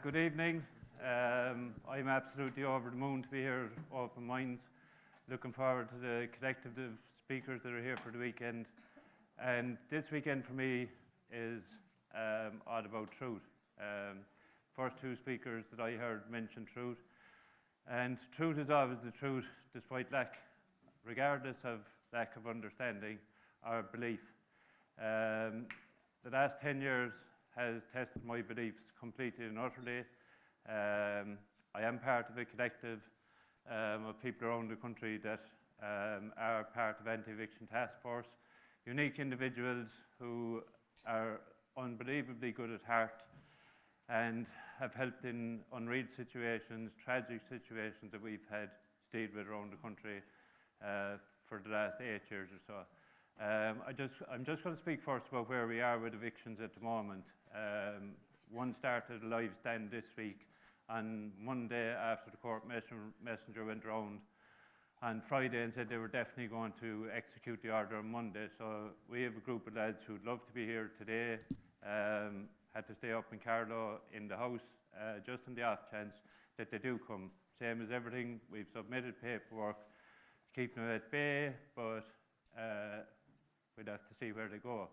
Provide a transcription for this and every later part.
Good evening. I'm absolutely over the moon to be here, open minds. Looking forward to the collective of speakers that are here for the weekend. And this weekend for me is all about truth. First two speakers that I heard mention truth. And truth is always the truth, despite regardless of lack of understanding or belief. The last 10 years has tested my beliefs completely and utterly. I am part of a collective of people around the country that are part of Anti-Eviction Task Force, unique individuals who are unbelievably good at heart and have helped in unreal situations, tragic situations that we've had to deal with around the country for the last 8 years or so. I'm just going to speak first about where we are with evictions at the moment. One started a live stand this week on Monday after the court messenger went round on Friday and said they were definitely going to execute the order on Monday. So we have a group of lads who'd love to be here today, had to stay up in Carlow in the house just on the off chance that they do come. Same as everything, we've submitted paperwork, keeping them at bay, but we'd have to see where they go.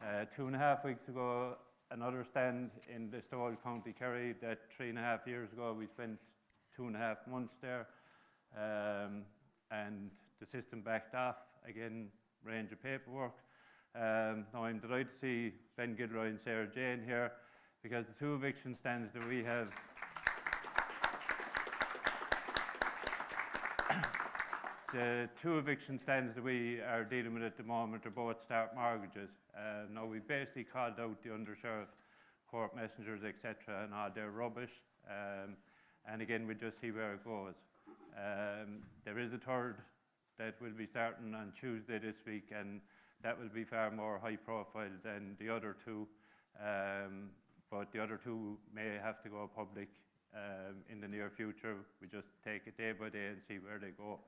2.5 weeks ago, another stand in Listowel, County Kerry, that 3.5 years ago we spent 2.5 months there, and the system backed off, again, range of paperwork. Now I'm delighted to see Ben Gilroy and Sarah Jane here, because the two eviction stands that we have the two eviction stands that we are dealing with at the moment are both start mortgages. Now we basically called out the under-sheriff, court messengers, etc., and all their rubbish. And again, we just see where it goes. There is a third that will be starting on Tuesday this week, and that will be far more high profile than the other two. But the other two may have to go public in the near future. We just take it day by day and see where they go.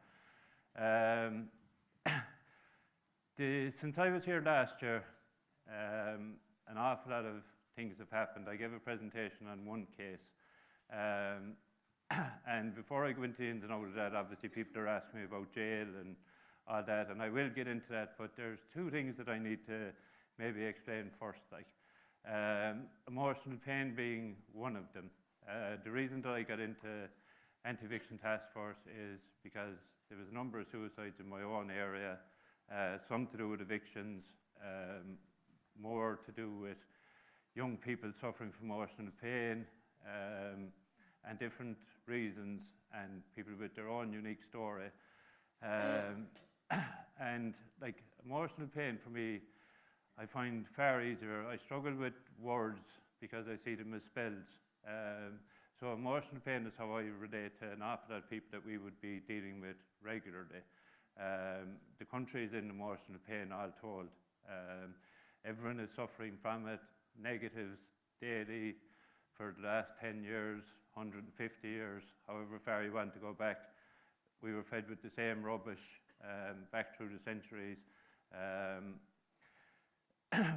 Since I was here last year, an awful lot of things have happened. I gave a presentation on one case, and before I go into the ins and outs of that, obviously people are asking me about jail and all that, and I will get into that, but there's two things that I need to maybe explain first, emotional pain being one of them. The reason that I got into Anti-Eviction Task Force is because there was a number of suicides in my own area, some to do with evictions, more to do with young people suffering from emotional pain, and different reasons, and people with their own unique story. And emotional pain for me, I find far easier. I struggle with words because I see them as spells. So emotional pain is how I relate to an awful lot of people that we would be dealing with regularly. The country is in emotional pain, all told. Everyone is suffering from it, negatives daily for the last 10 years, 150 years, however far you want to go back. We were fed with the same rubbish back through the centuries.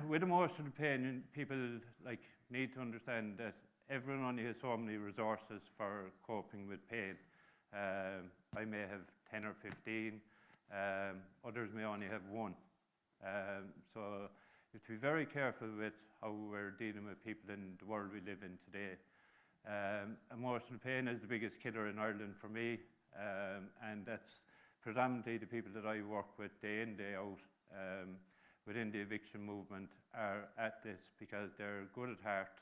With emotional pain, people need to understand that everyone only has so many resources for coping with pain. I may have 10 or 15, others may only have one. So you have to be very careful with how we're dealing with people in the world we live in today. Emotional pain is the biggest killer in Ireland for me, and that's predominantly the people that I work with day in, day out within the eviction movement are at this because they're good at heart,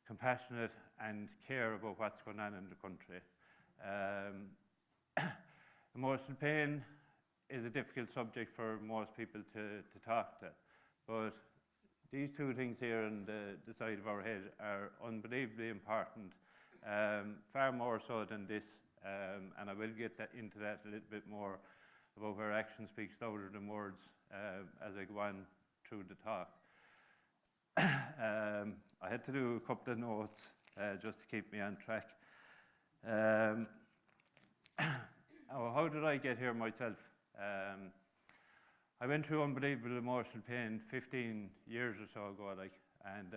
compassionate, and care about what's going on in the country. Emotional pain is a difficult subject for most people to talk to, but these two things here on the side of our head are unbelievably important, far more so than this, and I will get into that a little bit more about where action speaks louder than words as I go on through the talk. I had to do a couple of notes just to keep me on track. How did I get here myself? I went through unbelievable emotional pain 15 years or so ago, and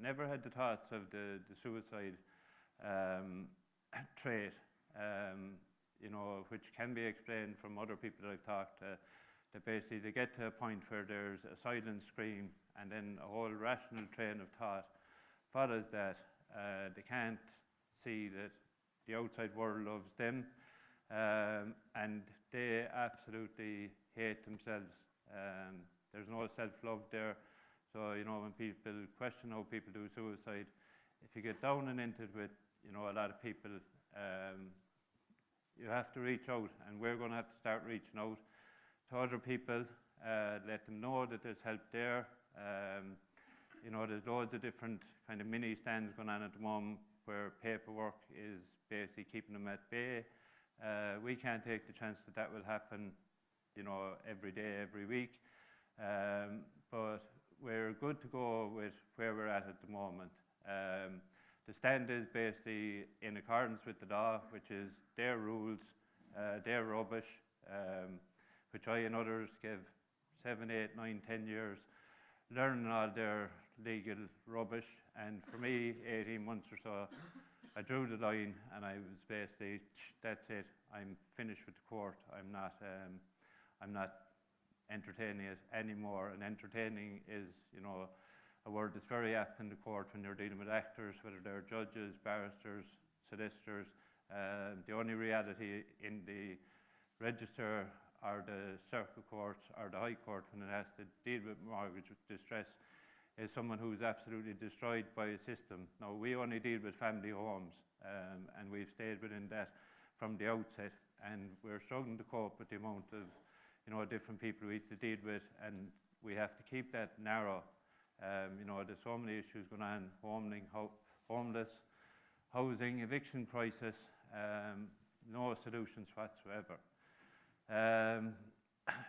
never had the thoughts of the suicide trait, which can be explained from other people that I've talked to, that basically they get to a point where there's a silent scream and then a whole rational train of thought follows that. They can't see that the outside world loves them, and they absolutely hate themselves. There's no self-love there. So, when people question how people do suicide, if you get down and into it with, a lot of people, you have to reach out, and we're going to have to start reaching out to other people, let them know that there's help there. There's loads of different kind of mini stands going on at the moment where paperwork is basically keeping them at bay. We can't take the chance that will happen, every day, every week. But we're good to go with where we're at the moment. The stand is basically in accordance with the law, which is their rules, their rubbish, which I and others gave 7, 8, 9, 10 years learning all their legal rubbish. And for me, 18 months or so, I drew the line and I was basically, that's it, I'm finished with the court. I'm not entertaining it anymore. And entertaining is, a word that's very apt in the court when you're dealing with actors, whether they're judges, barristers, solicitors. The only reality in the register or the circuit court or the high court when it has to deal with mortgage distress is someone who's absolutely destroyed by a system. Now, we only deal with family homes, and we've stayed within that from the outset, and we're struggling to cope with the amount of different people we have to deal with, and we have to keep that narrow. There's so many issues going on: homeless, housing, eviction crisis, no solutions whatsoever.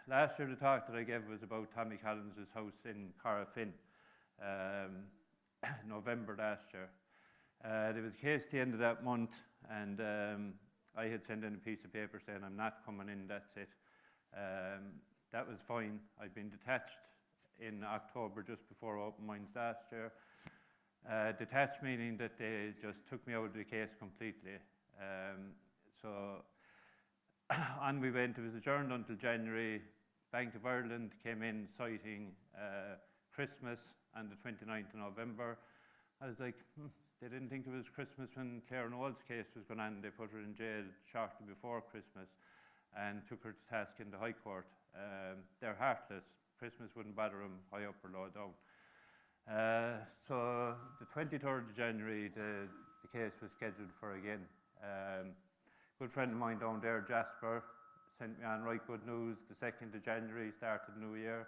Last year, the talk that I gave was about Tommy Collins' house in Corofin, November last year. There was a case at the end of that month, and I had sent in a piece of paper saying, I'm not coming in, that's it. That was fine. I'd been detached in October, just before Open Minds last year. Detached meaning that they just took me out of the case completely. So on we went. It was adjourned until January. Bank of Ireland came in citing Christmas on the 29th of November. I was like, they didn't think it was Christmas when Claire Noel's case was going on. They put her in jail shortly before Christmas and took her to task in the High Court. They're heartless. Christmas wouldn't bother them, high up or low down. So the 23rd of January, the case was scheduled for again. Good friend of mine down there, Jasper, sent me on right good news. The 2nd of January started the new year.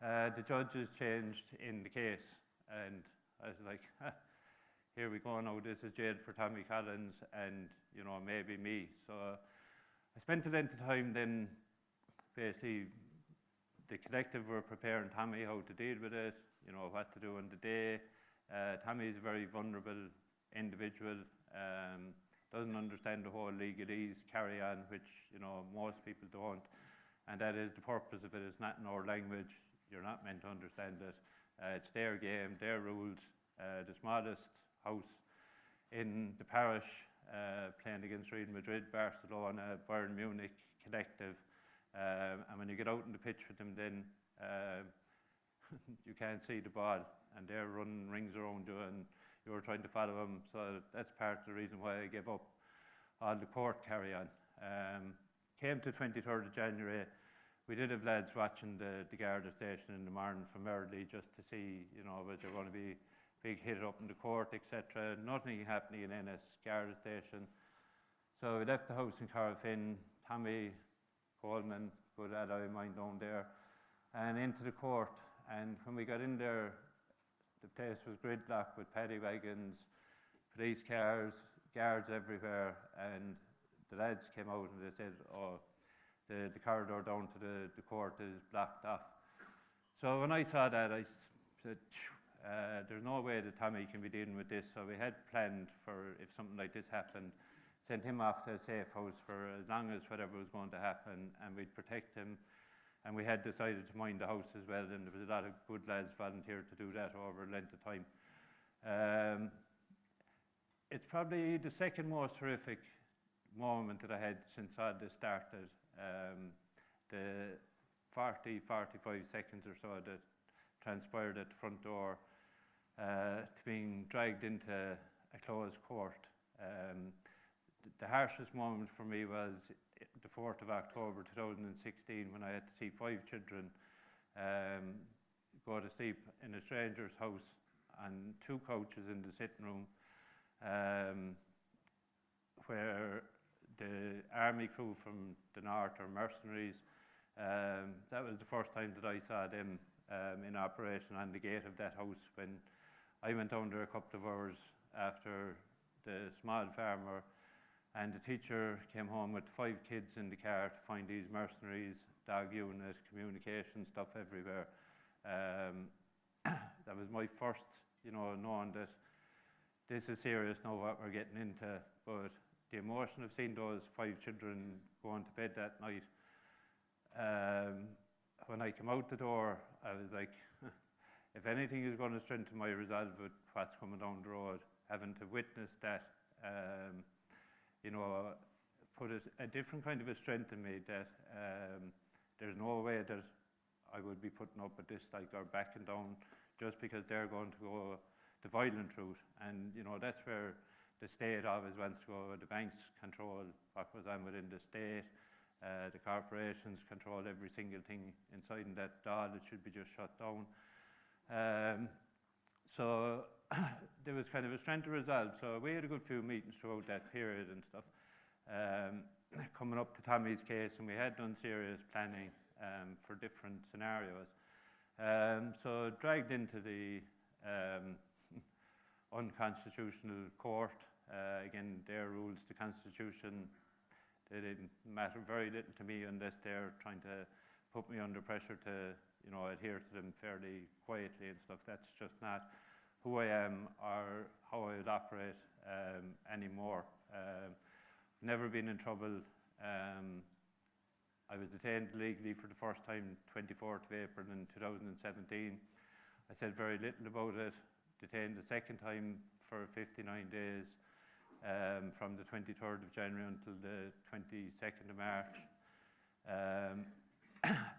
The judges changed in the case, and I was like, here we go now, this is jail for Tommy Collins and, maybe me. So I spent a length of time then, basically, the collective were preparing Tommy how to deal with it, what to do on the day. Tommy is a very vulnerable individual, doesn't understand the whole legalese carry on, which, most people don't. And that is the purpose of it. It's not in our language. You're not meant to understand it. It's their game, their rules. The smallest house in the parish, playing against Real Madrid, Barcelona, Bayern Munich collective. And when you get out in the pitch with them, then you can't see the ball, and they're running rings around you, and you're trying to follow them. So that's part of the reason why I gave up all the court carry on. Came to 23rd of January. We did have lads watching the Garda station in the morning from early just to see, was there going to be big hit up in the court, etc. Nothing happening in Ennis, Garda station. So we left the house in Corofin. Tommy Coleman, good ally of mine down there, and into the court. And when we got in there, the place was gridlocked with paddy wagons, police cars, guards everywhere, and the lads came out and they said, oh, the corridor down to the court is blocked off. So when I saw that, I said, there's no way that Tommy can be dealing with this. So we had planned for, if something like this happened, send him off to a safe house for as long as whatever was going to happen, and we'd protect him. and we had decided to mind the house as well, and there was a lot of good lads volunteered to do that over a length of time. It's probably the second most horrific moment that I had since all this started. The 45 seconds or so that transpired at the front door to being dragged into a closed court. The harshest moment for me was the 4th of October 2016 when I had to see 5 children go to sleep in a stranger's house on 2 couches in the sitting room, where the army crew from the north, or mercenaries, that was the first time that I saw them in operation on the gate of that house, when I went down there a couple of hours after the small farmer, and the teacher came home with 5 kids in the car to find these mercenaries, dog unit, communication stuff everywhere. That was my first, knowing that this is serious now, what we're getting into. But the emotion of seeing those 5 children going to bed that night, when I came out the door, I was like, if anything is going to strengthen my resolve with what's coming down the road, having to witness that, put a different kind of a strength in me that there's no way that I would be putting up with this, or backing down just because they're going to go the violent route. And, that's where the state always wants to go. The banks control what goes on within the state. The corporations control every single thing inside, and that all it should be just shut down. So there was kind of a strength of resolve. So we had a good few meetings throughout that period and stuff, coming up to Tommy's case, and we had done serious planning for different scenarios. So dragged into the unconstitutional court. Again, their rules, the Constitution, they didn't matter very little to me unless they're trying to put me under pressure to, adhere to them fairly quietly and stuff. That's just not who I am or how I would operate anymore. I've never been in trouble. I was detained legally for the first time 24th of April in 2017. I said very little about it. Detained the second time for 59 days, from the 23rd of January until the 22nd of March.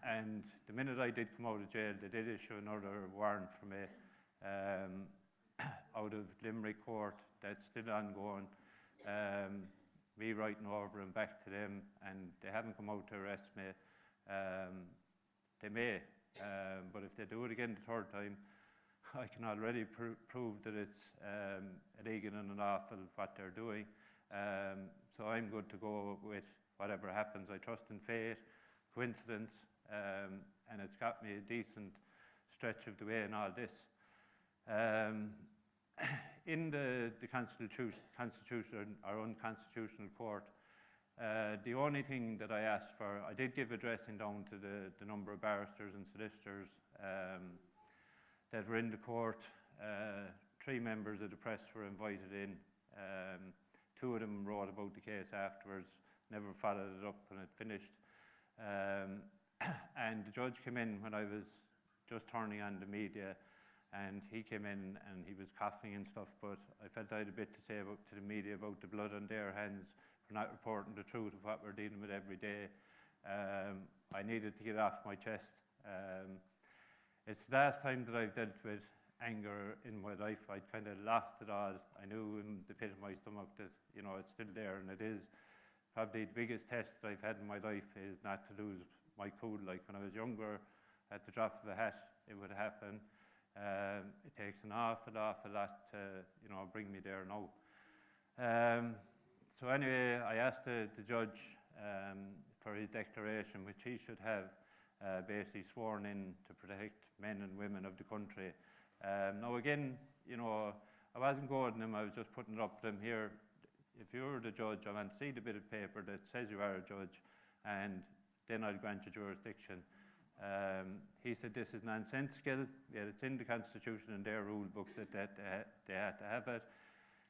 And the minute I did come out of jail, they did issue another warrant for me out of Limerick Court. That's still ongoing. Me writing over and back to them, and they haven't come out to arrest me. They may, but if they do it again the third time, I can already prove that it's illegal and unlawful what they're doing. So I'm good to go with whatever happens. I trust in fate, coincidence, and it's got me a decent stretch of the way in all this. In the constitution or unconstitutional court, the only thing that I asked for, I did give addressing down to the number of barristers and solicitors that were in the court. 3 members of the press were invited in. 2 of them wrote about the case afterwards, never followed it up when it finished. And the judge came in when I was just turning on the media, and he came in and he was coughing and stuff, but I felt I had a bit to say to the media about the blood on their hands for not reporting the truth of what we're dealing with every day. I needed to get off my chest. It's the last time that I've dealt with anger in my life. I'd kind of lost it all. I knew in the pit of my stomach that, it's still there, and it is probably the biggest test that I've had in my life is not to lose my cool. Like when I was younger, at the drop of a hat, it would happen. It takes an awful lot to, bring me there now. So anyway, I asked the judge for his declaration, which he should have basically sworn in to protect men and women of the country. Now again, I wasn't going to him, I was just putting it up to him here. If you're the judge, I want to see the bit of paper that says you are a judge, and then I'll grant you jurisdiction. He said this is nonsensical. Yeah, it's in the Constitution and their rule books that they had to have it.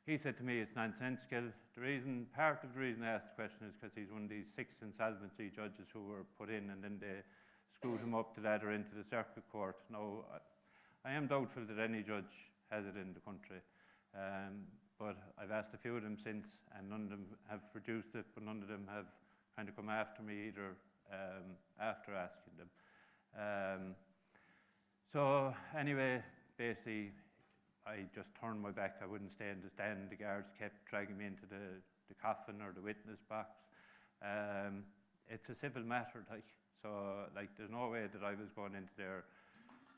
He said to me it's nonsensical. Part of the reason I asked the question is because he's one of these 6 insolvency judges who were put in, and then they scoot him up the ladder into the circuit court. Now, I am doubtful that any judge has it in the country, but I've asked a few of them since, and none of them have produced it, but none of them have kind of come after me either after asking them. So anyway, basically, I just turned my back. I wouldn't stay in the stand. The guards kept dragging me into the coffin or the witness box. It's a civil matter, so there's no way that I was going into their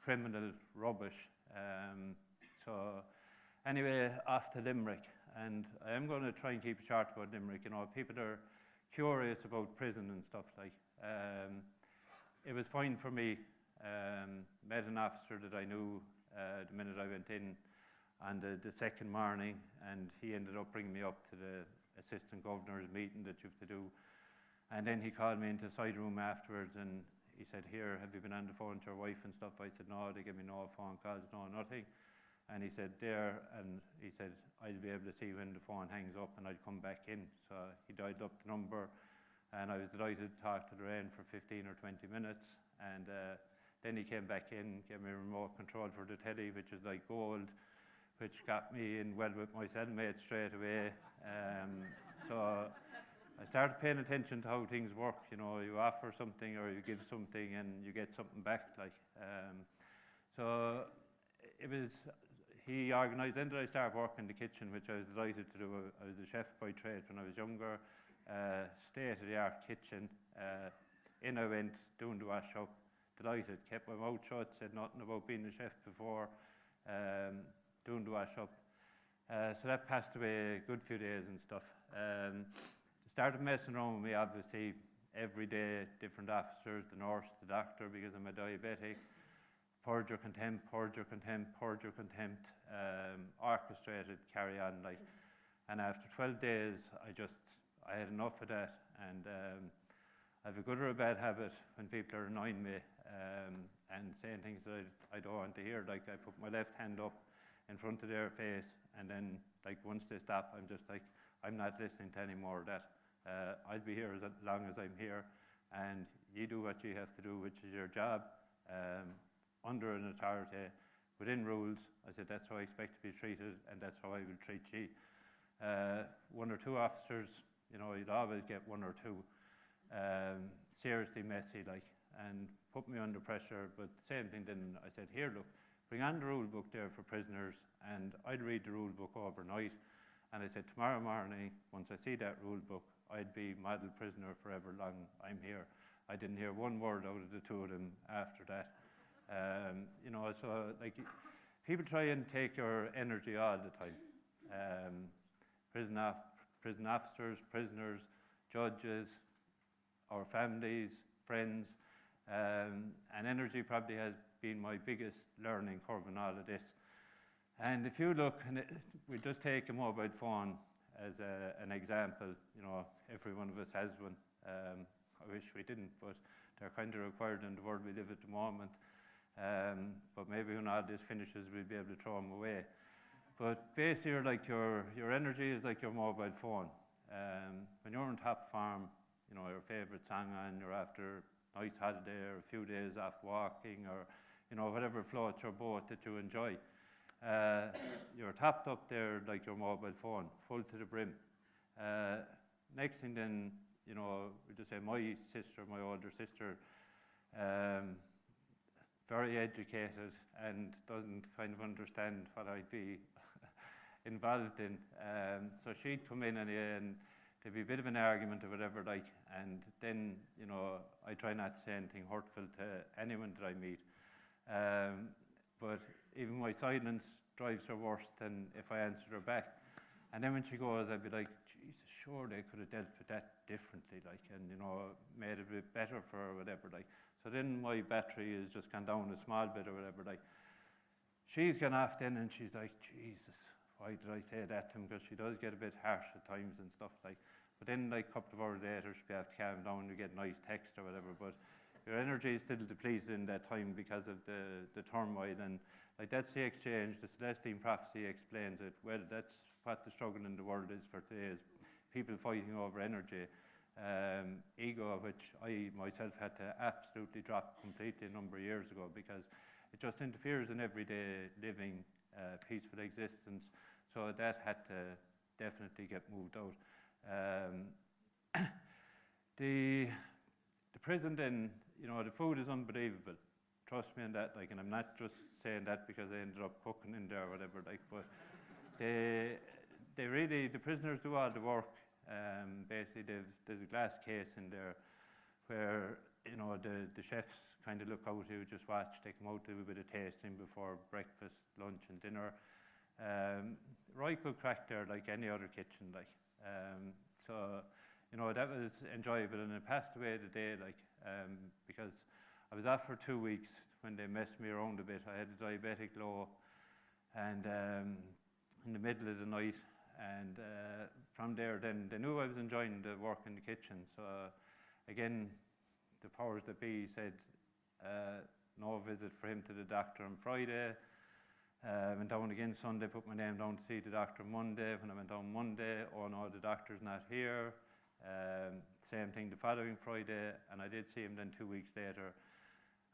criminal rubbish. So anyway, off to Limerick, and I am going to try and keep it short about Limerick. You know, people are curious about prison and stuff it was fine for me. Met an officer that I knew the minute I went in on the second morning, and he ended up bringing me up to the assistant governor's meeting that you have to do. And then he called me into the side room afterwards, and he said, "Here, have you been on the phone to your wife and stuff?" I said, "No, they gave me no phone calls, no nothing." And he said, "There," and he said, "I'll be able to see when the phone hangs up and I'll come back in." So he dialed up the number, and I was delighted to talk to Lorraine for 15 or 20 minutes. And then he came back in, gave me a remote control for the telly, which is like gold, which got me in well with my cellmate straight away. So I started paying attention to how things work. You know, you offer something or you give something and you get something back. So it was, he organised, then did I start working in the kitchen, which I was delighted to do. I was a chef by trade when I was younger, state-of-the-art kitchen. In I went, doing the wash up, delighted, kept my mouth shut, said nothing about being a chef before, doing the wash up. So that passed away a good few days and stuff. Started messing around with me, obviously, every day, different officers, the nurse, the doctor, because I'm a diabetic. Purge your contempt, purge your contempt, purge your contempt, orchestrated, carry on. And after 12 days, I had enough of that. And I have a good or a bad habit when people are annoying me and saying things that I don't want to hear. I put my left hand up in front of their face, and then once they stop, I'm just I'm not listening to any more of that. I'll be here as long as I'm here, and you do what you have to do, which is your job, under an authority, within rules. I said, that's how I expect to be treated, and that's how I will treat you. One or two officers, you know, you'd always get one or two seriously messy, and put me under pressure. But same thing then, I said, here, look, bring on the rule book there for prisoners, and I'd read the rule book overnight. And I said, tomorrow morning, once I see that rule book, I'd be model prisoner forever long I'm here. I didn't hear one word out of the two of them after that. You know, so people try and take your energy all the time. Prison officers, prisoners, judges, our families, friends, and energy probably has been my biggest learning curve in all of this. And if you look, and we just take a mobile phone as an example. You know, every one of us has one. I wish we didn't, but they're kind of required in the world we live at the moment. But maybe when all this finishes, we'll be able to throw them away. But basically, your energy is like your mobile phone. When you're on top form, you know, your favourite song on, you're after a nice holiday or a few days off walking, or, you know, whatever floats your boat that you enjoy. You're topped up there like your mobile phone, full to the brim. Next thing then, you know, we just say my older sister, very educated and doesn't kind of understand what I'd be involved in. So she'd come in and there'd be a bit of an argument or whatever, and then, you know, I try not to say anything hurtful to anyone that I meet. But even my silence drives her worse than if I answered her back. And then when she goes, I'd be like, Jesus, sure, they could have dealt with that differently, and, you know, made it a bit better for her or whatever, So then my battery has just gone down a small bit or whatever, She's gone off then and she's like, Jesus, why did I say that to him? Because she does get a bit harsh at times and stuff, But then, a couple of hours later, she'd have to calm down and get nice text or whatever. But your energy is still depleted in that time because of the turmoil. And that's the exchange. The Celestine prophecy explains it. Well, that's what the struggle in the world is for today, is people fighting over energy. ego, which I myself had to absolutely drop completely a number of years ago, because it just interferes in everyday living, peaceful existence. So that had to definitely get moved out. The prison then, the food is unbelievable. Trust me on that, and I'm not just saying that because I ended up cooking in there or whatever, but the prisoners do all the work. Basically, there's a glass case in there where, the chefs kind of look out, who just watch, they come out, do a bit of tasting before breakfast, lunch and dinner. Right good crack there, like any other kitchen, so, that was enjoyable, and it passed away the day, because I was off for 2 weeks when they messed me around a bit. I had a diabetic low, and in the middle of the night, and from there then they knew I was enjoying the work in the kitchen. So again, the powers that be said no visit for him to the doctor on Friday. Went down again Sunday, put my name down to see the doctor Monday. When I went down Monday, oh no, the doctor's not here. Same thing the following Friday, and I did see him then 2 weeks later,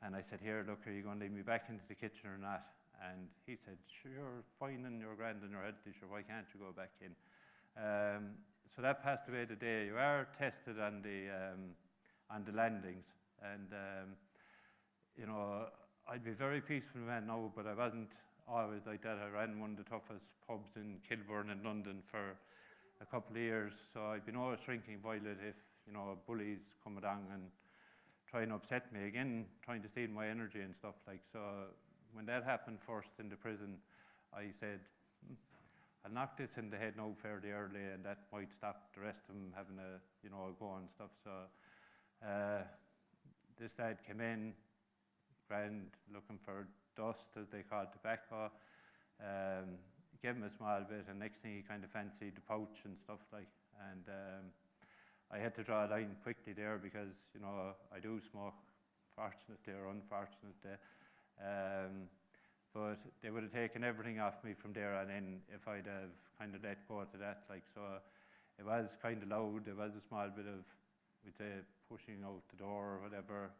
and I said, here, look, are you going to leave me back into the kitchen or not? And he said, sure, you're fine and you're grand and you're healthy, sure, why can't you go back in? So that passed away the day. You are tested on the landings, and I'd be very peaceful man now, but I wasn't always like that. I ran one of the toughest pubs in Kilburn in London for a couple of years, so I'd be no shrinking violet if bullies come along and try and upset me again, trying to steal my energy and stuff so. When that happened first in the prison, I said, I'll knock this in the head now fairly early, and that might stop the rest of them having a go and stuff. So this lad came in, grand, looking for dust, as they call tobacco. Gave him a small bit, and next thing he kind of fancied the pouch and stuff and I had to draw a line quickly there, because I do smoke, fortunately or unfortunately. But they would have taken everything off me from there on in if I'd have kind of let go to that. So it was kind of loud. There was a small bit of, we'd say, pushing out the door or whatever.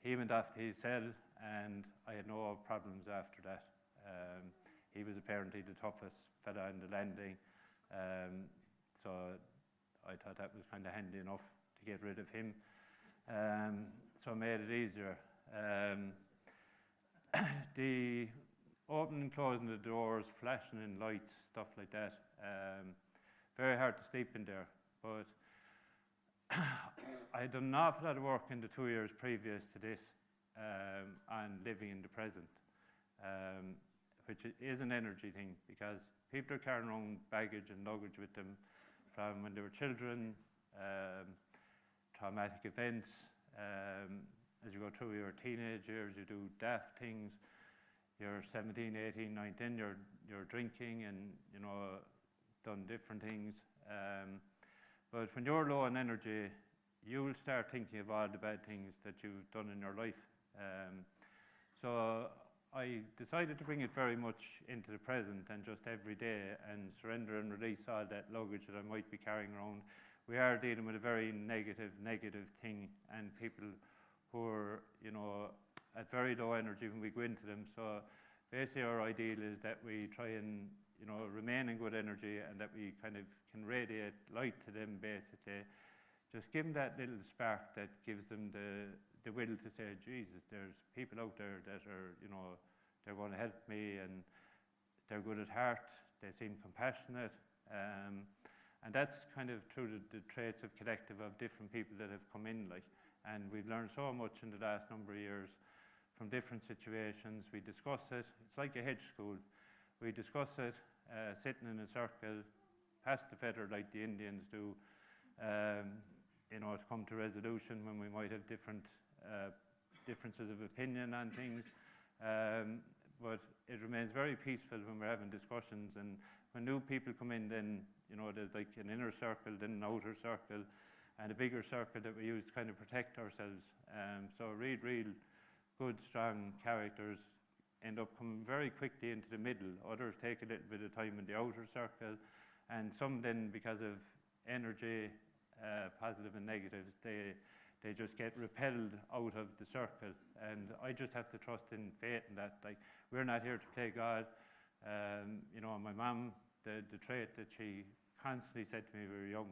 He went off to his cell, and I had no problems after that. He was apparently the toughest fella on the landing, so I thought that was kind of handy enough to get rid of him. So I made it easier. The opening and closing the doors, flashing in lights, stuff like that. Very hard to sleep in there, but I had done an awful lot of work in the 2 years previous to this on living in the present, which is an energy thing, because people are carrying around baggage and luggage with them from when they were children, traumatic events. As you go through your teenage years, you do daft things. You're 17, 18, 19, you're drinking and, done different things. But when you're low on energy, you'll start thinking of all the bad things that you've done in your life. So I decided to bring it very much into the present and just every day, and surrender and release all that luggage that I might be carrying around. We are dealing with a very negative thing, and people who are, at very low energy when we go into them. So basically our ideal is that we try and, remain in good energy, and that we kind of can radiate light to them, basically. Just give them that little spark that gives them the will to say, Jesus, there's people out there that are, they're going to help me, and they're good at heart, they seem compassionate. And that's kind of through the traits of collective of different people that have come in, and we've learned so much in the last number of years from different situations. We discuss it. It's like a hedge school. We discuss it, sitting in a circle, pass the feather like the Indians do, to come to resolution when we might have different differences of opinion on things. But it remains very peaceful when we're having discussions, and when new people come in, then there's like an inner circle, then an outer circle, and a bigger circle that we use to kind of protect ourselves. So real good, strong characters end up coming very quickly into the middle. Others take a little bit of time in the outer circle, and some then, because of energy, positive and negatives, they just get repelled out of the circle. And I just have to trust in fate and that. Like, we're not here to play God. You know, my mum, the trait that she constantly said to me when we were young,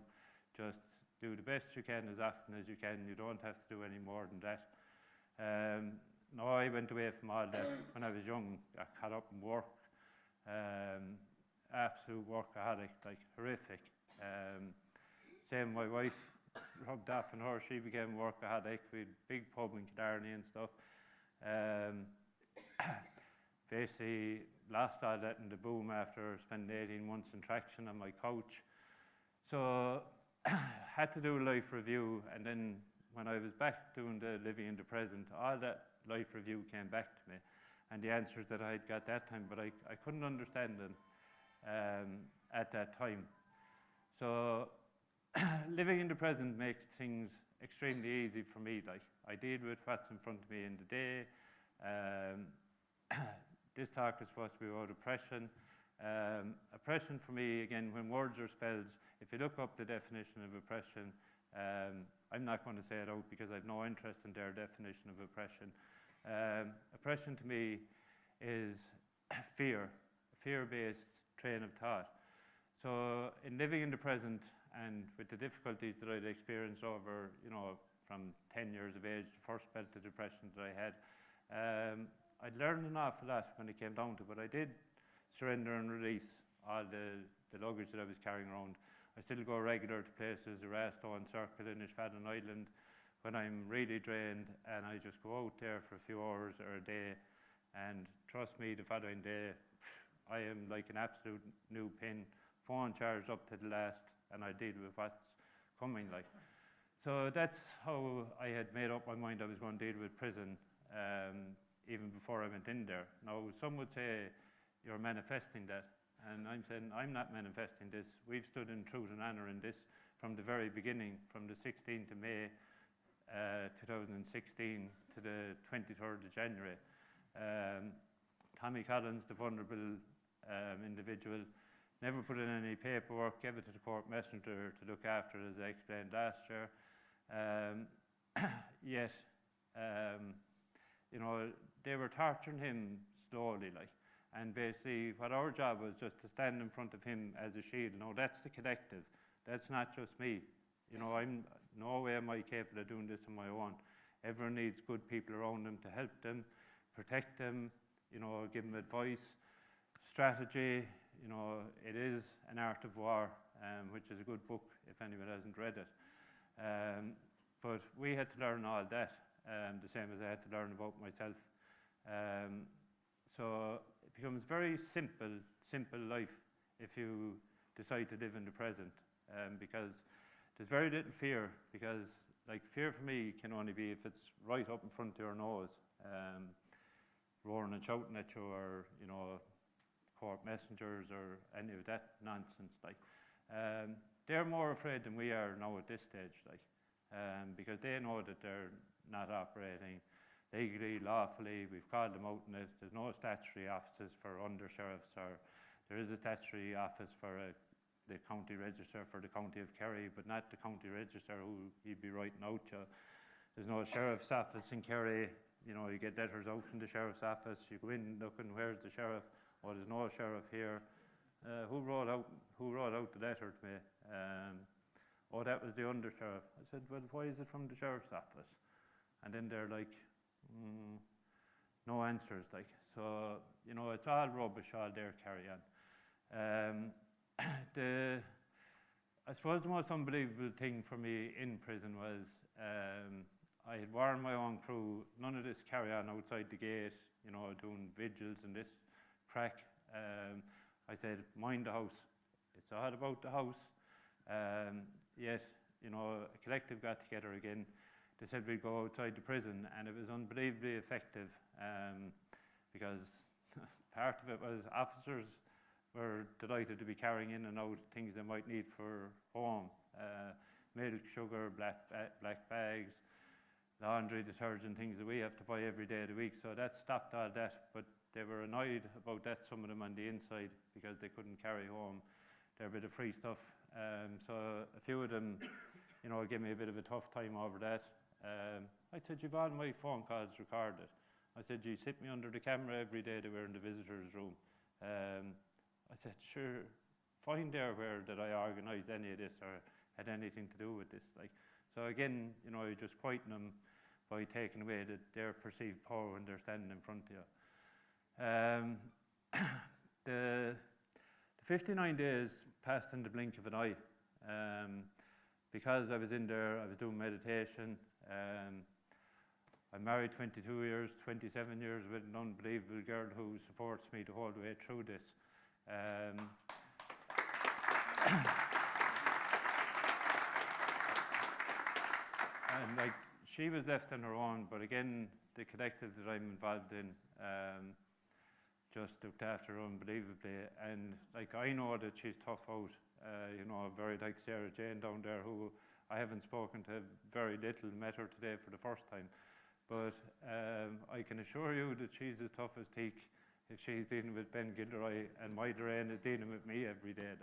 just do the best you can as often as you can. You don't have to do any more than that. No, I went away from all that when I was young. I caught up in work. Absolute workaholic, like horrific. Same, my wife rubbed off on her. She became workaholic. We had big pub in Killarney and stuff. Basically, lost all that in the boom after spending 18 months in traction on my couch. So, had to do a life review, and then when I was back doing the living in the present, all that life review came back to me, and the answers that I had got that time, but I couldn't understand them at that time. So, living in the present makes things extremely easy for me. Like, I deal with what's in front of me in the day. This talk is supposed to be about oppression. Oppression for me, again, when words are spelled, if you look up the definition of oppression, I'm not going to say it out because I have no interest in their definition of oppression. Oppression to me is fear, a fear-based train of thought. So in living in the present and with the difficulties that I'd experienced over, you know, from 10 years of age, the first belt of depression that I had, I'd learned an awful lot when it came down to it, but I did surrender and release all the luggage that I was carrying around. I still go regular to places, the Rastone Circle in Ishfadden Island, when I'm really drained, and I just go out there for a few hours or a day, and trust me, the following day, I am like an absolute new pin, phone charged up to the last, and I deal with what's coming like. So that's how I had made up my mind I was going to deal with prison, even before I went in there. Now, some would say you're manifesting that, and I'm saying I'm not manifesting this. We've stood in truth and honour in this from the very beginning, from the 16th of May 2016 to the 23rd of January. Tommy Collins, the vulnerable individual, never put in any paperwork, gave it to the court messenger to look after it, as I explained last year. Yet, you know, they were torturing him slowly, like. And basically, what our job was just to stand in front of him as a shield. Now, that's the collective. That's not just me. You know, I'm no way am I capable of doing this on my own. Everyone needs good people around them to help them, protect them, you know, give them advice, strategy. You know, it is An Art of War, which is a good book if anyone hasn't read it. But we had to learn all that, the same as I had to learn about myself. So it becomes very simple life if you decide to live in the present, because there's very little fear, because like fear for me can only be if it's right up in front of your nose, roaring and shouting at you, or, you know, court messengers or any of that nonsense. Like, they're more afraid than we are now at this stage, like, because they know that they're not operating legally, lawfully. We've called them out in it. There's no statutory offices for under-sheriffs, or there is a statutory office for the county register for the county of Kerry, but not the county register who he'd be writing out to. There's no sheriff's office in Kerry. You know, you get letters out from the sheriff's office. You go in looking, where's the sheriff? Oh, there's no sheriff here. Who wrote out the letter to me? Oh, that was the under-sheriff. I said, well, why is it from the sheriff's office? And then they're like, no answers, like. So, you know, it's all rubbish, all their carry on. I suppose the most unbelievable thing for me in prison was I had warned my own crew, none of this carry on outside the gate, you know, doing vigils and this crack. I said, mind the house. It's all about the house. Yet, you know, a collective got together again. They said we'd go outside the prison, and it was unbelievably effective, because part of it was officers were delighted to be carrying in and out things they might need for home. Milk, sugar, black bags, laundry, detergent, things that we have to buy every day of the week. So that stopped all that, but they were annoyed about that, some of them on the inside, because they couldn't carry home their bit of free stuff. So a few of them gave me a bit of a tough time over that. I said, you've all my phone calls recorded. I said, you sit me under the camera every day that we're in the visitors' room. I said, sure, find there where that I organised any of this or had anything to do with this. So again, you just quieten them by taking away their perceived power when they're standing in front of you. The 59 days passed in the blink of an eye. Because I was in there, I was doing meditation. I'm married 22 years, 27 years with an unbelievable girl who supports me the whole way through this. And she was left on her own, but again, the collective that I'm involved in just looked after her unbelievably. And I know that she's tough out. Very like Sarah Jane down there, who I haven't spoken to very little, met her today for the first time. But I can assure you that she's as tough as teak if she's dealing with Ben Gilderoy, and my Lorraine is dealing with me every day.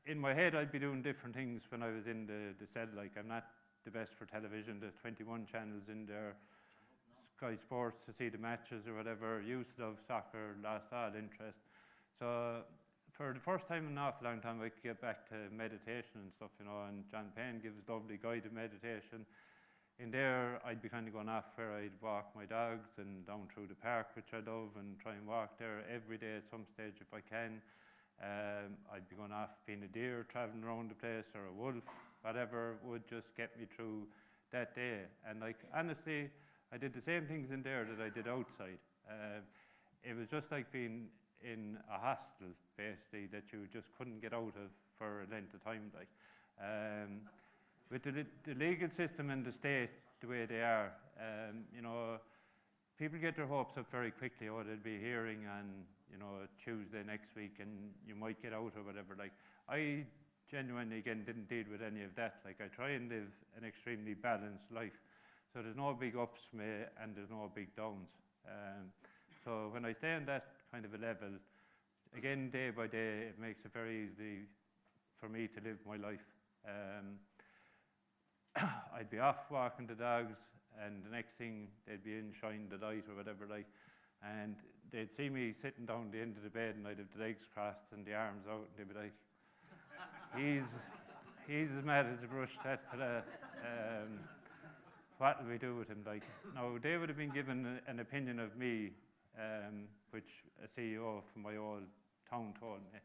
In my head, I'd be doing different things when I was in the cell. I'm not the best for television. There's 21 channels in there, Sky Sports to see the matches or whatever. Used to love soccer, lost all interest. So for the first time in an awful long time, I could get back to meditation and stuff, and John Payne gives lovely guided meditation. In there, I'd be kind of going off where I'd walk my dogs and down through the park, which I love, and try and walk there every day at some stage if I can. I'd be going off being a deer, traveling around the place, or a wolf, whatever would just get me through that day. And honestly, I did the same things in there that I did outside. It was just like being in a hostel, basically, that you just couldn't get out of for a length of time. With the legal system and the state the way they are, people get their hopes up very quickly. Oh, there'll be a hearing on Tuesday next week and you might get out or whatever. I genuinely, again, didn't deal with any of that. I try and live an extremely balanced life. So there's no big ups for me and there's no big downs. So when I stay on that kind of a level, again, day by day, it makes it very easy for me to live my life. I'd be off walking the dogs, and the next thing they'd be in shining the light or whatever, and they'd see me sitting down the end of the bed, and I'd have the legs crossed and the arms out, and they'd be like, he's as mad as a brush, that fella. What will we do with him? Now, they would have been given an opinion of me, which a CEO from my old town told me.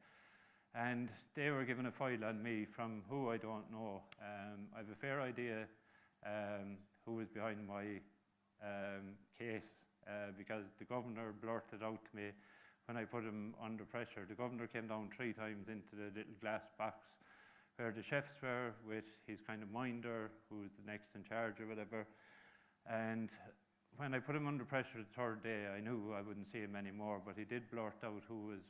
And they were given a file on me from who I don't know. I have a fair idea who was behind my case, because the governor blurted out to me when I put him under pressure. The governor came down 3 times into the little glass box where the chefs were with his kind of minder, who was the next in charge or whatever. And when I put him under pressure the 3rd day, I knew I wouldn't see him anymore, but he did blurt out who was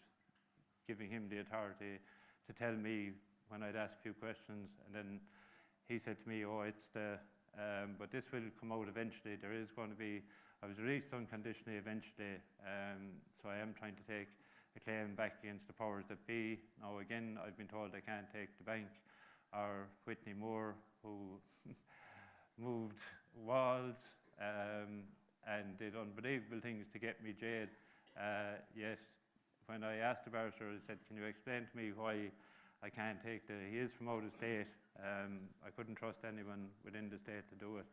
giving him the authority to tell me when I'd ask a few questions. And then he said to me, oh, it's but this will come out eventually. There is going to be, I was released unconditionally eventually, so I am trying to take a claim back against the powers that be. Now again, I've been told I can't take the bank, or Whitney Moore, who moved walls and did unbelievable things to get me jailed. Yet when I asked the barrister, I said, can you explain to me why I can't take he is from out of state. I couldn't trust anyone within the state to do it.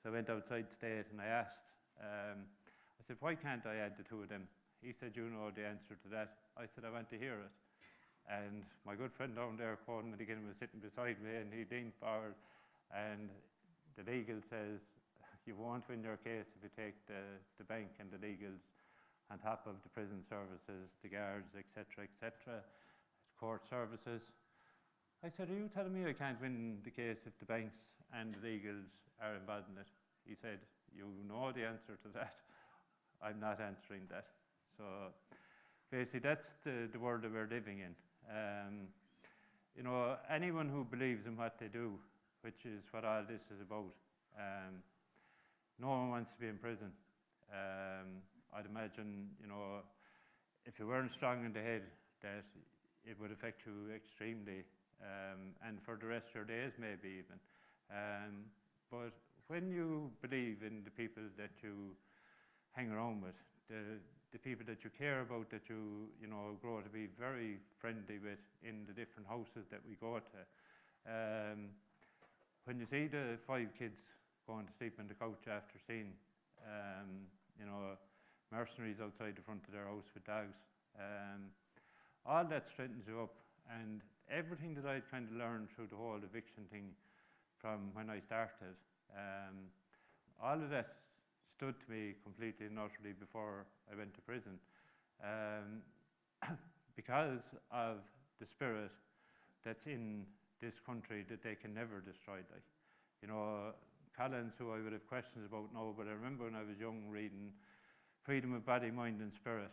So I went outside state and I asked, I said, why can't I add the 2 of them? He said, you know the answer to that. I said, I want to hear it. And my good friend down there, Colin McGinn, was sitting beside me, and he leaned forward, and the legal says, you won't win your case if you take the bank and the legals on top of the prison services, the guards, etc., court services. I said, are you telling me I can't win the case if the banks and the legals are involved in it? He said, you know the answer to that. I'm not answering that. So basically, that's the world that we're living in. Anyone who believes in what they do, which is what all this is about, no one wants to be in prison. I'd imagine, if you weren't strong in the head, that it would affect you extremely. and for the rest of your days maybe even. But when you believe in the people that you hang around with, the people that you care about, that you grow to be very friendly with in the different houses that we go to, when you see the 5 kids going to sleep on the couch after seeing mercenaries outside the front of their house with dogs, all that straightens you up. And everything that I'd kind of learned through the whole eviction thing from when I started, all of that stood to me completely and utterly before I went to prison, because of the spirit that's in this country that they can never destroy. Collins, who I would have questions about now, but I remember when I was young reading Freedom of Body, Mind and Spirit.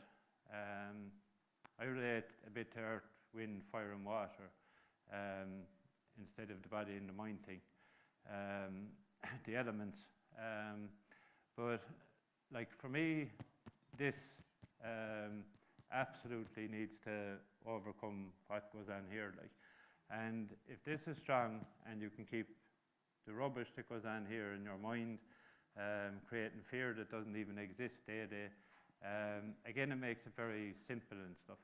I relate a bit to earth, wind, fire and water, instead of the body and the mind thing, the elements. But for me, this absolutely needs to overcome what goes on here. And if this is strong and you can keep the rubbish that goes on here in your mind, creating fear that doesn't even exist day to day, again, it makes it very simple and stuff.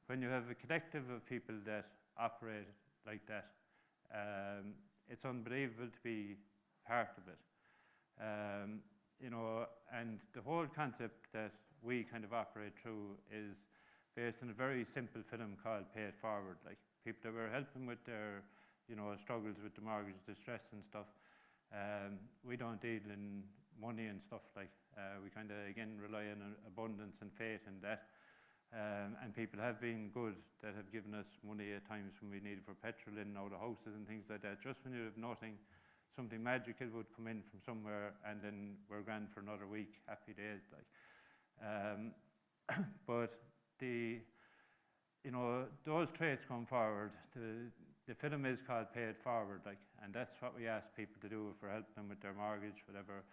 When you have a collective of people that operate like that, it's unbelievable to be part of it. And the whole concept that we kind of operate through is based on a very simple film called Pay It Forward. People that were helping with their struggles with the mortgage distress and stuff. We don't deal in money and stuff. We kind of again rely on abundance and faith in that. And people have been good that have given us money at times when we needed for petrol in and out of houses and things like that. Just when you have nothing, something magical would come in from somewhere, and then we're grand for another week. Happy days. But those traits come forward. The film is called Pay It Forward, and that's what we ask people to do if we're helping them with their mortgage, whatever.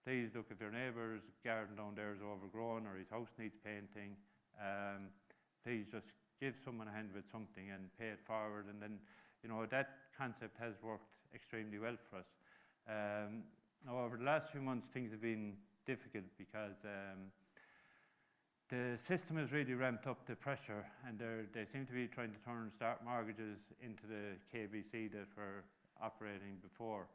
Please look, if your neighbour's garden down there is overgrown or his house needs painting, please just give someone a hand with something and pay it forward. And then, that concept has worked extremely well for us. Now, over the last few months, things have been difficult because the system has really ramped up the pressure, and they seem to be trying to turn start mortgages into the KBC that were operating before.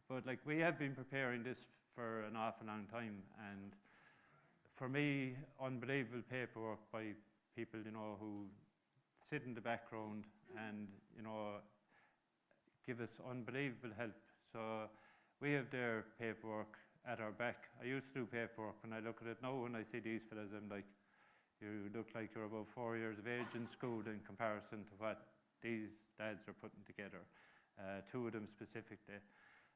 But we have been preparing this for an awful long time, and for me, unbelievable paperwork by people, who sit in the background and, give us unbelievable help. So we have their paperwork at our back. I used to do paperwork. When I look at it now, when I see these fellas, I'm like, you look like you're about 4 years of age in school in comparison to what these lads are putting together, 2 of them specifically.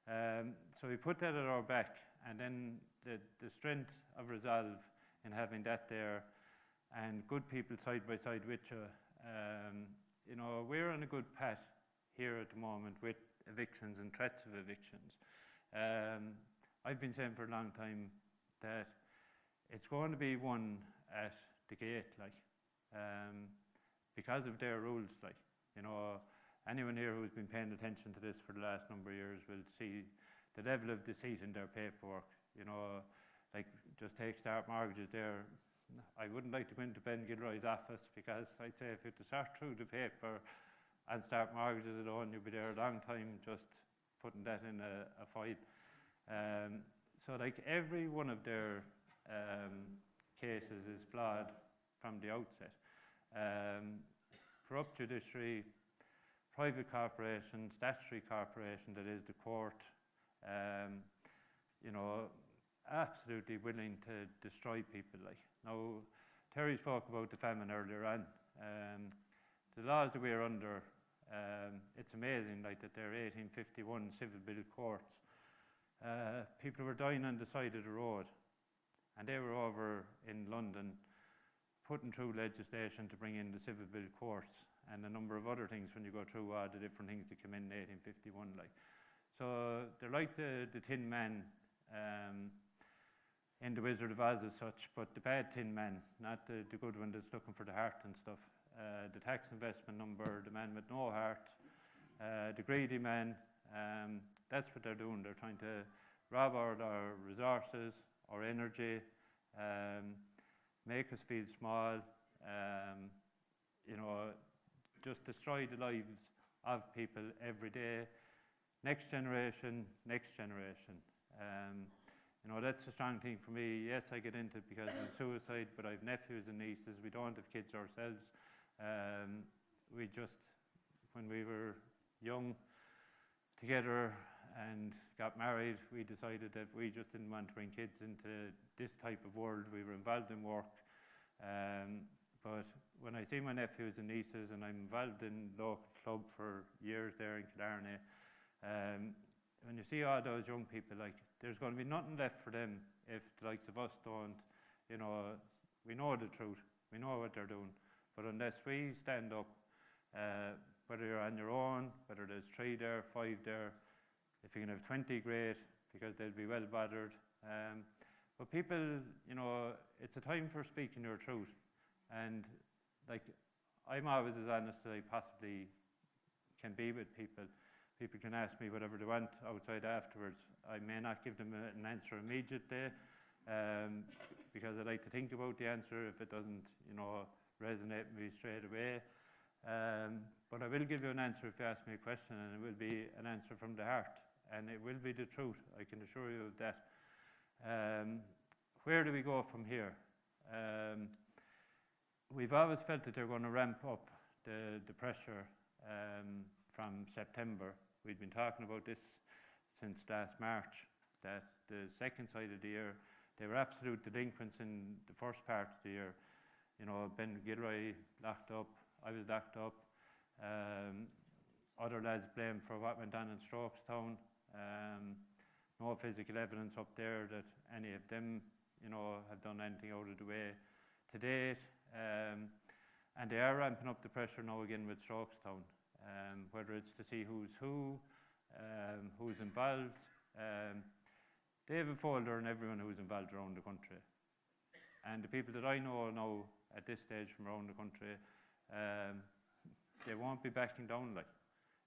So we put that at our back, and then the strength of resolve in having that there, and good people side by side with you. We're on a good path here at the moment with evictions and threats of evictions. I've been saying for a long time that it's going to be won at the gate, because of their rules. Anyone here who's been paying attention to this for the last number of years will see the level of deceit in their paperwork. Just take start mortgages there. I wouldn't like to go into Ben Gilroy's office, because I'd say if you had to sort through the paper and start mortgages alone, you'd be there a long time just putting that in a file. So every one of their cases is flawed from the outset. Corrupt judiciary, private corporation, statutory corporation, that is the court, absolutely willing to destroy people. Now, Terry spoke about the famine earlier on. The laws that we're under, it's amazing that they're 1851 civil bill courts. People were dying on the side of the road, and they were over in London putting through legislation to bring in the civil bill courts and a number of other things when you go through all the different things that came in 1851. So they're like the Tin Man in The Wizard of Oz as such, but the bad Tin Man, not the good one that's looking for the heart and stuff. the tax investment number, the man with no heart, the greedy man. That's what they're doing. They're trying to rob our resources, our energy, make us feel small, just destroy the lives of people every day. Next generation, next generation. That's a strong thing for me. Yes, I get into it because of suicide, but I have nephews and nieces. We don't have kids ourselves. We just, when we were young together and got married, we decided that we just didn't want to bring kids into this type of world. We were involved in work. But when I see my nephews and nieces, and I'm involved in local club for years there in Killarney, when you see all those young people, like, there's going to be nothing left for them if the likes of us don't, we know the truth, we know what they're doing, but unless we stand up, whether you're on your own, whether there's 3 there, 5 there, if you can have 20, great, because they'll be well bothered. But people, it's a time for speaking your truth, and like, I'm always as honest as I possibly can be with people. People can ask me whatever they want outside afterwards. I may not give them an answer immediately, because I like to think about the answer if it doesn't, resonate with me straight away. But I will give you an answer if you ask me a question, and it will be an answer from the heart, and it will be the truth. I can assure you of that. Where do we go from here? We've always felt that they're going to ramp up the pressure from September. We've been talking about this since last March, that the second side of the year, they were absolute delinquents in the first part of the year. Ben Gilroy locked up, I was locked up, other lads blamed for what went on in Strokestown. No physical evidence up there that any of them, have done anything out of the way to date. And they are ramping up the pressure now again with Strokestown, whether it's to see who's involved. They have a folder on everyone who's involved around the country. And the people that I know now at this stage from around the country, they won't be backing down. Like,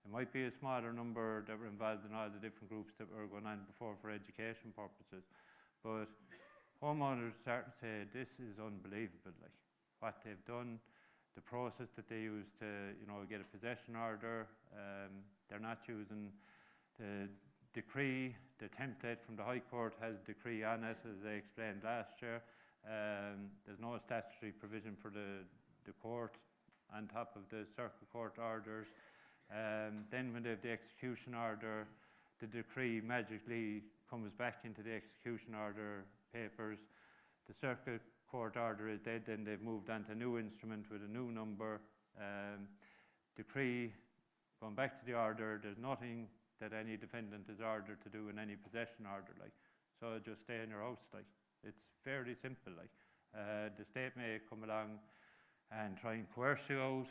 it might be a smaller number that were involved in all the different groups that were going on before for education purposes, but homeowners start to say, this is unbelievable, like, what they've done, the process that they use to, get a possession order. They're not using the decree. The template from the High Court has decree on it, as I explained last year. There's no statutory provision for the court on top of the circuit court orders. Then when they have the execution order, the decree magically comes back into the execution order papers. The circuit court order is dead, then they've moved on to a new instrument with a new number. Decree, going back to the order, there's nothing that any defendant is ordered to do in any possession order, like, so just stay in your house, like. It's fairly simple, like. The state may come along and try and coerce you out,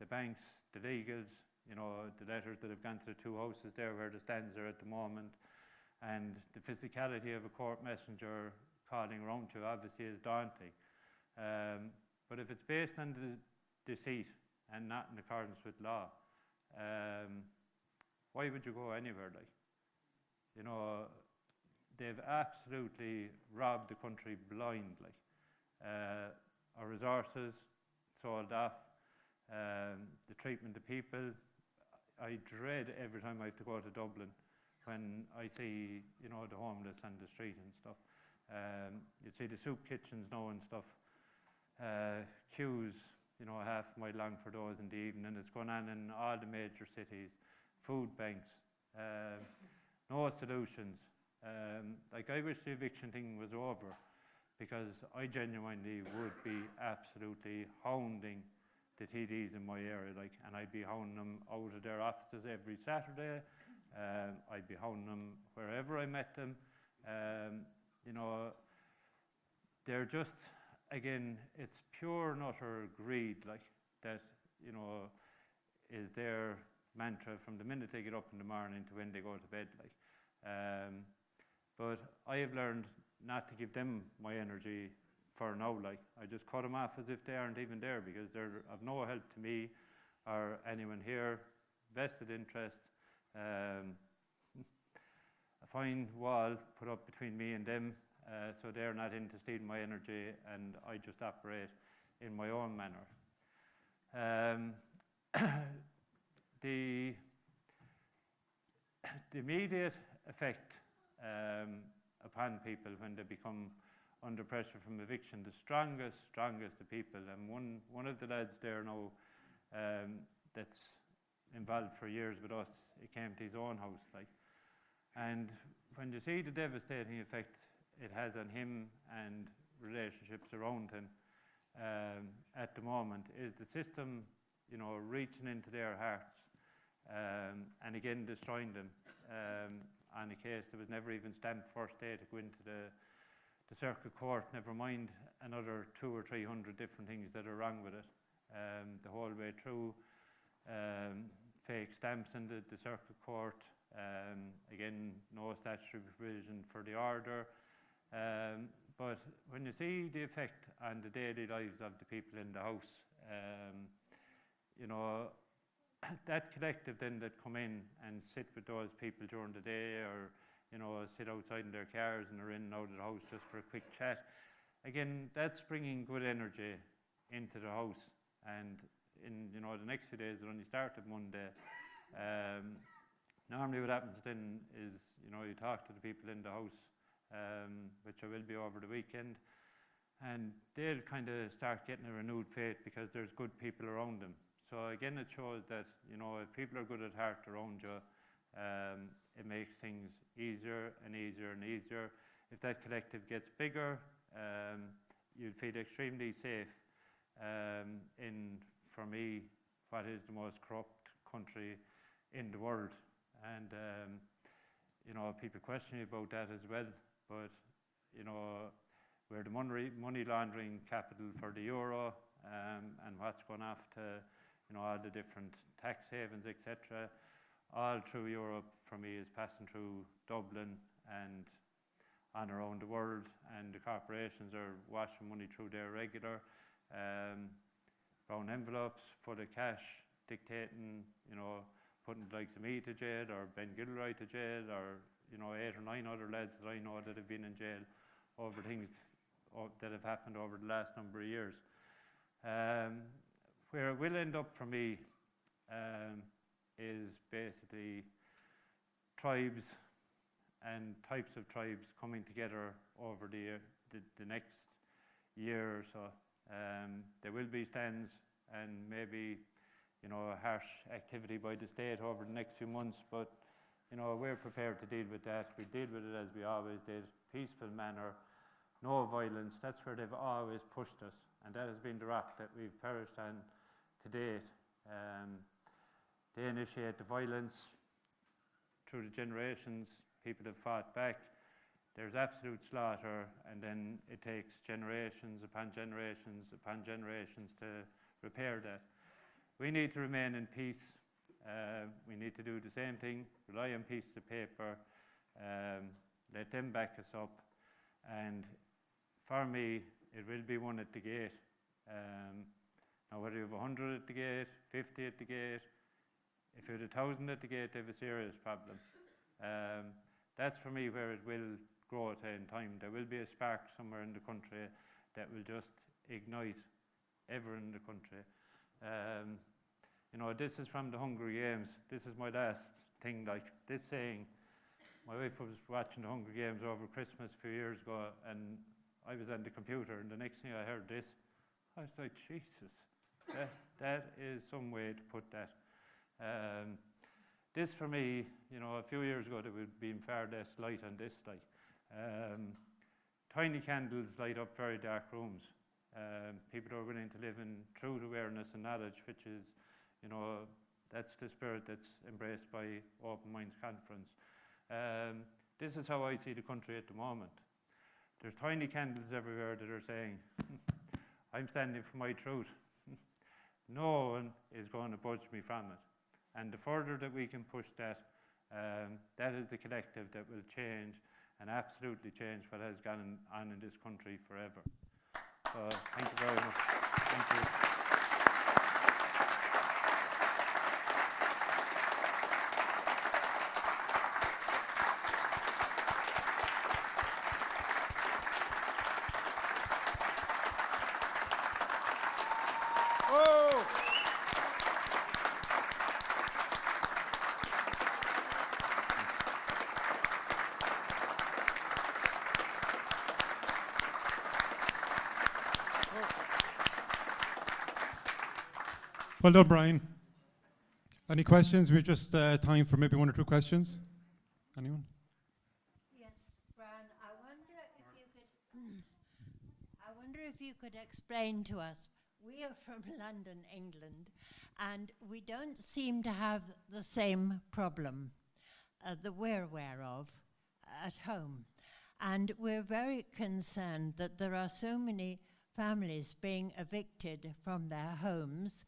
the banks, the legals, the letters that have gone to the 2 houses there where the stands are at the moment, and the physicality of a court messenger calling around you obviously is daunting. But if it's based on the deceit and not in accordance with law, why would you go anywhere, like? They've absolutely robbed the country blind, like. Our resources sold off, the treatment of people. I dread every time I have to go to Dublin when I see, the homeless on the street and stuff. You'd see the soup kitchens now and stuff, queues, a half a mile long for those in the evening. It's going on in all the major cities, food banks, no solutions. Like, I wish the eviction thing was over, because I genuinely would be absolutely hounding the TDs in my area, like, and I'd be hounding them out of their offices every Saturday. I'd be hounding them wherever I met them. They're just, again, it's pure and utter greed, like, that, is their mantra from the minute they get up in the morning to when they go to bed, like. But I have learned not to give them my energy for now. Like, I just cut them off as if they aren't even there, because they're of no help to me or anyone here. Vested interest, a fine wall put up between me and them, so they're not into stealing my energy, and I just operate in my own manner. The immediate effect upon people when they become under pressure from eviction, the strongest of people, and one of the lads there now that's involved for years with us, he came to his own house, like, and when you see the devastating effect it has on him and relationships around him at the moment, is the system, you know, reaching into their hearts and again destroying them on a case that was never even stamped first day to go into the circuit court, never mind another 200 or 300 different things that are wrong with it the whole way through. Fake stamps in the circuit court, again no statutory provision for the order, but when you see the effect on the daily lives of the people in the house, you know, that collective then that come in and sit with those people during the day, or you know, sit outside in their cars and are in and out of the house just for a quick chat, again that's bringing good energy into the house. And in, you know, the next few days, it only started Monday. Normally what happens then is, you know, you talk to the people in the house, which I will be over the weekend, and they'll kind of start getting a renewed faith because there's good people around them. So again, it shows that, you know, if people are good at heart around you, it makes things easier and easier and easier. If that collective gets bigger, you'll feel extremely safe in, for me, what is the most corrupt country in the world. And you know, people question me about that as well, but you know, we're the money laundering capital for the euro, and what's gone off to, you know, all the different tax havens, etc. All through Europe for me is passing through Dublin and on around the world, and the corporations are washing money through there regular. Brown envelopes full of cash, dictating, you know, putting the likes of me to jail, or Ben Gilroy to jail, or, you know, 8 or 9 other lads that I know that have been in jail over things that have happened over the last number of years. Where it will end up for me is basically tribes and types of tribes coming together over the next year or so. There will be stands and maybe, you know, harsh activity by the state over the next few months, but, you know, we're prepared to deal with that. We deal with it as we always did, peaceful manner, no violence. That's where they've always pushed us, and that has been the rock that we've perished on to date. They initiate the violence through the generations. People have fought back. There's absolute slaughter, and then it takes generations upon generations upon generations to repair that. We need to remain in peace. We need to do the same thing, rely on pieces of paper, let them back us up, and for me, it will be one at the gate. Now, whether you have 100 at the gate, 50 at the gate, if you have 1,000 at the gate, they have a serious problem. That's for me where it will grow to in time. There will be a spark somewhere in the country that will just ignite everyone in the country. You know, this is from the Hunger Games. This is my last thing, like this saying. My wife was watching the Hunger Games over Christmas a few years ago, and I was on the computer, and the next thing I heard this, I was like, Jesus, that is some way to put that. This for me, you know, a few years ago there would have been far less light on this, like. Tiny candles light up very dark rooms. People are willing to live in truth, awareness and knowledge, which is, you know, that's the spirit that's embraced by Open Minds Conference. This is how I see the country at the moment. There's tiny candles everywhere that are saying, I'm standing for my truth. No one is going to budge me from it. And the further that we can push that, that is the collective that will change and absolutely change what has gone on in this country forever. So thank you very much. Thank you. Well done, Brian. Any questions? We've just time for maybe one or two questions. Anyone? Yes, Brian, I wonder if you could explain to us. We are from London, England, and we don't seem to have the same problem that we're aware of at home. And we're very concerned that there are so many families being evicted from their homes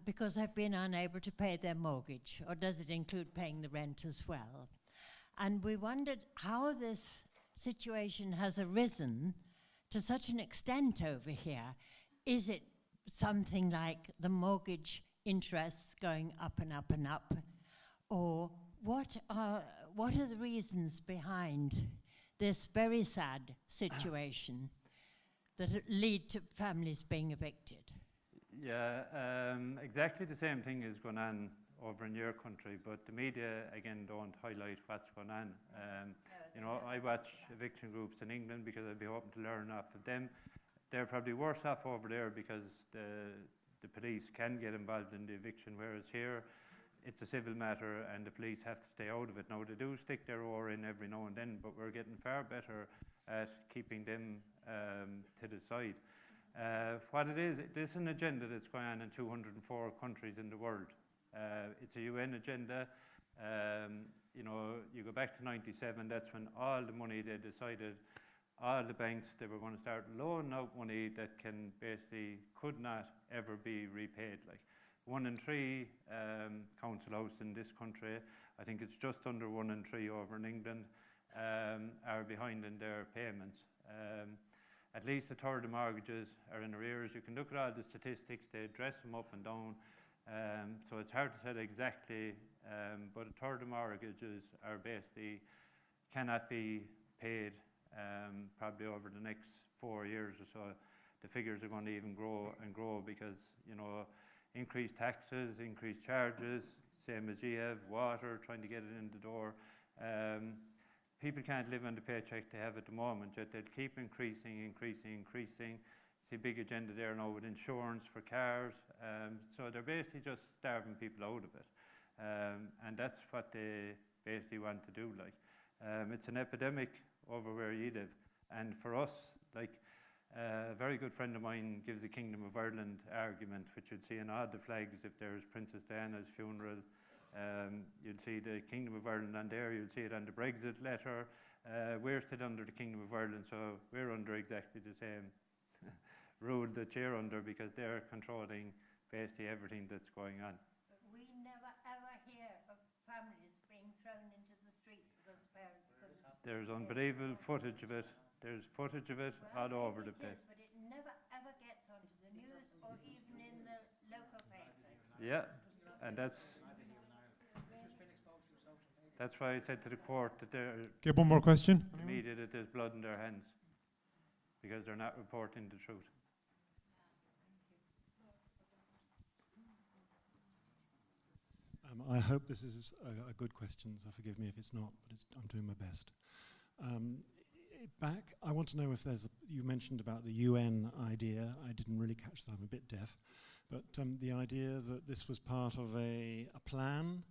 because they've been unable to pay their mortgage, or does it include paying the rent as well? And we wondered how this situation has arisen to such an extent over here. Is it something like the mortgage interests going up and up and up? Or what are the reasons behind this very sad situation that lead to families being evicted? Yeah, exactly the same thing is going on over in your country, but the media, again, don't highlight what's going on. You know, I watch eviction groups in England because I'd be hoping to learn off of them. They're probably worse off over there because the police can get involved in the eviction, whereas here it's a civil matter and the police have to stay out of it. Now, they do stick their oar in every now and then, but we're getting far better at keeping them to the side. What it is, this is an agenda that's going on in 204 countries in the world. It's a UN agenda. You know, you go back to 97, that's when all the money they decided, all the banks, they were going to start loaning out money that could not ever be repaid. Like 1 in 3 council houses in this country, I think it's just under 1 in 3 over in England, are behind in their payments. At least a third of mortgages are in arrears. You can look at all the statistics, they address them up and down. So it's hard to tell exactly, but a third of mortgages are cannot be paid probably over the next 4 years or so. The figures are going to even grow and grow because, you know, increased taxes, increased charges, same as you have, water, trying to get it in the door. People can't live on the paycheck they have at the moment, yet they'll keep increasing. See a big agenda there now with insurance for cars. So they're basically just starving people out of it. And that's what they basically want to do. Like, it's an epidemic over where you live. And for us, like, a very good friend of mine gives the Kingdom of Ireland argument, which you'd see in all the flags if there's Princess Diana's funeral. You'll see the Kingdom of Ireland on there, you'll see it on the Brexit letter. We're still under the Kingdom of Ireland, so we're under exactly the same rule that you're under because they're controlling basically everything that's going on. But we never ever hear of families being thrown into the street because parents couldn't. There's unbelievable footage of it. There's footage of it all over the place. But it never ever gets onto the news or even in the local papers. Yeah, and that's why I said to the court that Get one more question. the media that there's blood in their hands because they're not reporting the truth. I hope this is a good question, so forgive me if it's not, but I'm doing my best. I want to know if there's you mentioned about the UN idea. I didn't really catch that, I'm a bit deaf. But the idea that this was part of a plan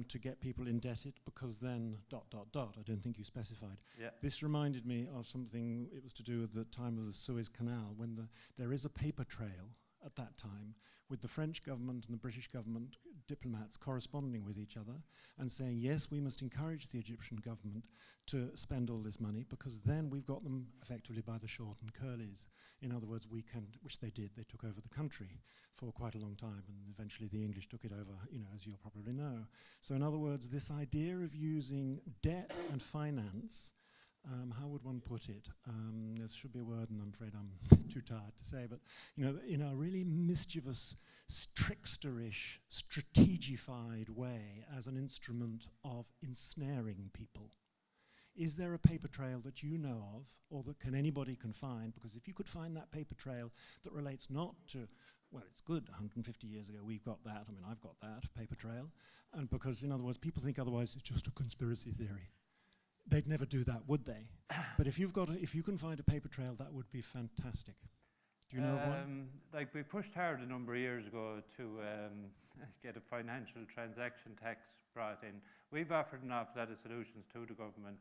to get people indebted because then ... I don't think you specified. Yeah. This reminded me of something, it was to do with the time of the Suez Canal, when there is a paper trail at that time with the French government and the British government diplomats corresponding with each other and saying, yes, we must encourage the Egyptian government to spend all this money because then we've got them effectively by the short and curlies. In other words, we can, which they did, they took over the country for quite a long time and eventually the English took it over, you know, as you'll probably know. So in other words, this idea of using debt and finance how would one put it? There should be a word, and I'm afraid I'm too tired to say, but in a really mischievous, tricksterish, strategified way as an instrument of ensnaring people. Is there a paper trail that you know of, or that anybody can find? Because if you could find that paper trail that relates not to, well, it's good, 150 years ago we've got that, I mean, I've got that, paper trail, and because, in other words, people think otherwise it's just a conspiracy theory. They'd never do that, would they? But if you can find a paper trail, that would be fantastic. Do you know of one? Like, we pushed hard a number of years ago to get a financial transaction tax brought in. We've offered an awful lot of solutions to the government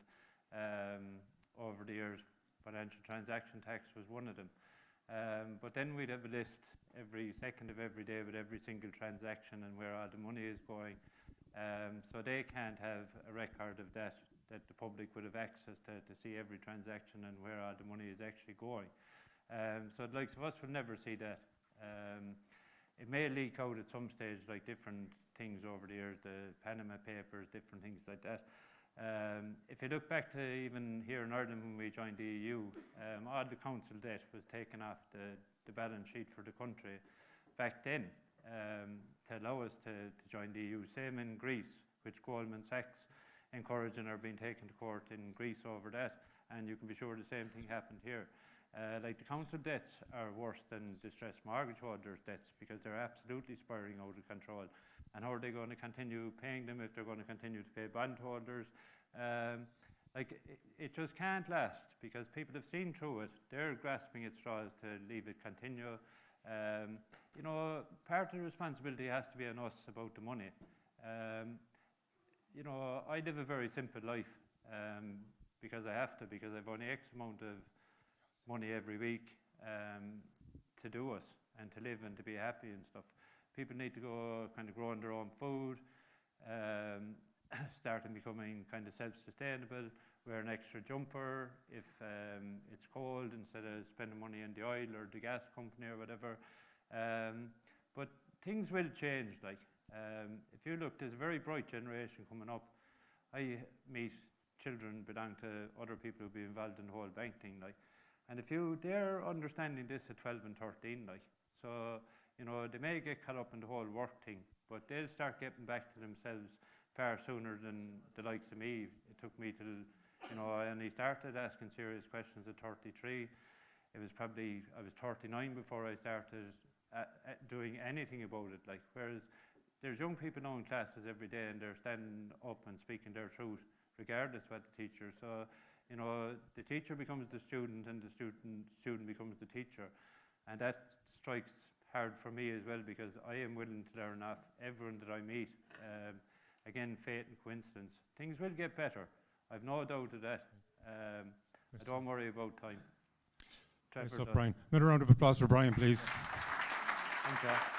over the years. Financial transaction tax was one of them. But then we'd have a list every second of every day with every single transaction and where all the money is going. So they can't have a record of that the public would have access to see every transaction and where all the money is actually going. So the likes of us will never see that. It may leak out at some stage, like different things over the years, the Panama Papers, different things like that. If you look back to even here in Ireland when we joined the EU, all the council debt was taken off the balance sheet for the country back then to allow us to join the EU. Same in Greece, which Goldman Sachs encouraged and are being taken to court in Greece over that, and you can be sure the same thing happened here. Like, the council debts are worse than distressed mortgage holders' debts because they're absolutely spiraling out of control. And how are they going to continue paying them if they're going to continue to pay bondholders? Like, it just can't last because people have seen through it. They're grasping at straws to leave it continue. Part of the responsibility has to be on us about the money. I live a very simple life because I have to, because I've only X amount of money every week to do it and to live and to be happy and stuff. People need to go kind of growing their own food, starting becoming kind of self-sustainable, wear an extra jumper if it's cold instead of spending money on the oil or the gas company or whatever. But things will change. Like, if you look, there's a very bright generation coming up. I meet children belong to other people who be involved in the whole bank thing, like, and they're understanding this at 12 and 13, like, so, they may get caught up in the whole work thing, but they'll start getting back to themselves far sooner than the likes of me. It took me till, I only started asking serious questions at 33. I was 39 before I started doing anything about it, like, whereas there's young people now in classes every day and they're standing up and speaking their truth, regardless of what the teacher. So, the teacher becomes the student and the student becomes the teacher. And that strikes hard for me as well because I am willing to learn off everyone that I meet. Again, fate and coincidence. Things will get better. I've no doubt of that. I don't worry about time. Brian. Another round of applause for Brian, please. Thank you.